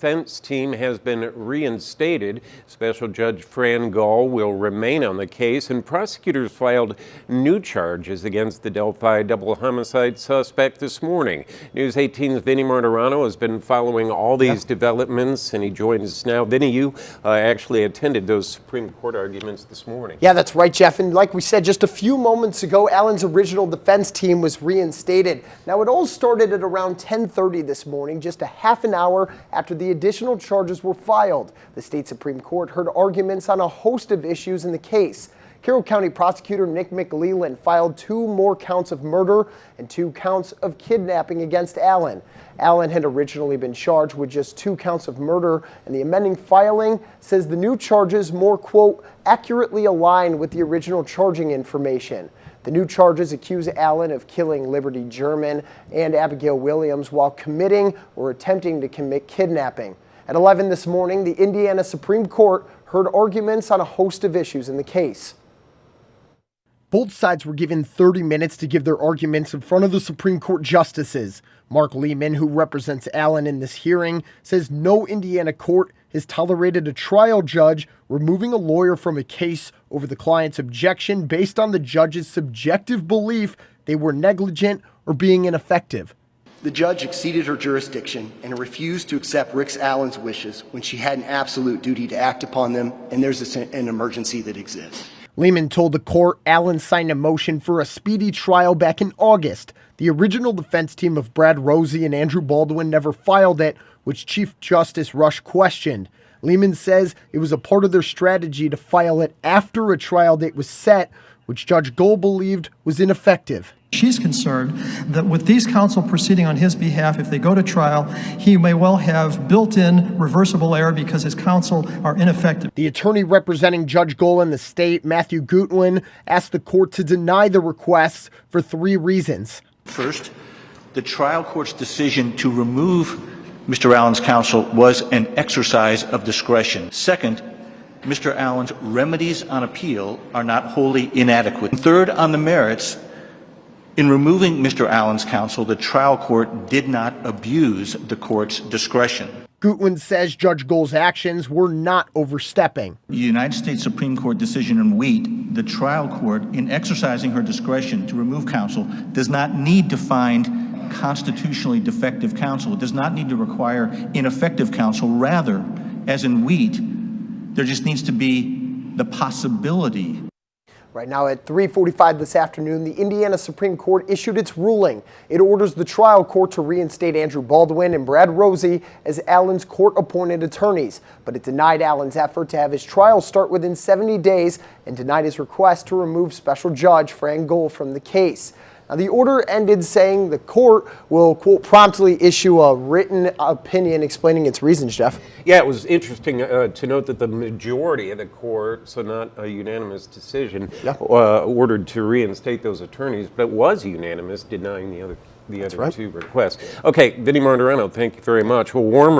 Defense team has been reinstated. Special Judge Fran Gall will remain on the case, and prosecutors filed new charges against the Delphi double homicide suspect this morning. News 18's Vinny Martorano has been following all these developments, and he joins us now. Vinny, you actually attended those Supreme Court arguments this morning. Yeah, that's right, Jeff. And like we said just a few moments ago, Allen's original defense team was reinstated. Now, it all started at around 10:30 this morning, just a half an hour after the additional charges were filed. The state Supreme Court heard arguments on a host of issues in the case. Carroll County prosecutor Nick McLeland filed 2 more counts of murder and 2 counts of kidnapping against Allen. Allen had originally been charged with just 2 counts of murder, and the amending filing says the new charges more, quote, accurately align with the original charging information. The new charges accuse Allen of killing Liberty German and Abigail Williams while committing or attempting to commit kidnapping. At 11 this morning, the Indiana Supreme Court heard arguments on a host of issues in the case. Both sides were given 30 minutes to give their arguments in front of the Supreme Court justices. Mark Lehman, who represents Allen in this hearing, says no Indiana court has tolerated a trial judge removing a lawyer from a case over the client's objection based on the judge's subjective belief they were negligent or being ineffective. The judge exceeded her jurisdiction and refused to accept Rick Allen's wishes when she had an absolute duty to act upon them, and there's an emergency that exists. Lehman told the court Allen signed a motion for a speedy trial back in August. The original defense team of Brad Rosie and Andrew Baldwin never filed it, which Chief Justice Rush questioned. Lehman says it was a part of their strategy to file it after a trial date was set, which Judge Gall believed was ineffective. She's concerned that with these counsel proceeding on his behalf, if they go to trial, he may well have built-in reversible error because his counsel are ineffective. The attorney representing Judge Gall in the state, Matthew Gutwin, asked the court to deny the requests for 3 reasons. First, the trial court's decision to remove Mr. Allen's counsel was an exercise of discretion. Second, Mr. Allen's remedies on appeal are not wholly inadequate. Third, on the merits, in removing Mr. Allen's counsel, the trial court did not abuse the court's discretion. Gutwin says Judge Gall's actions were not overstepping. The United States Supreme Court decision in Wheat, the trial court, in exercising her discretion to remove counsel, does not need to find constitutionally defective counsel. It does not need to require ineffective counsel. Rather, as in Wheat, there just needs to be the possibility. Right now at 3:45 this afternoon, the Indiana Supreme Court issued its ruling. It orders the trial court to reinstate Andrew Baldwin and Brad Rosie as Allen's court-appointed attorneys, but it denied Allen's effort to have his trial start within 70 days and denied his request to remove Special Judge Fran Gall from the case. Now, the order ended saying the court will, quote, promptly issue a written opinion explaining its reasons, Jeff. Yeah, it was interesting to note that the majority of the court, so not a unanimous decision, ordered to reinstate those attorneys, but it was unanimous denying the other 2 requests. Okay, Vinny Martorano, thank you very much. Well, warmer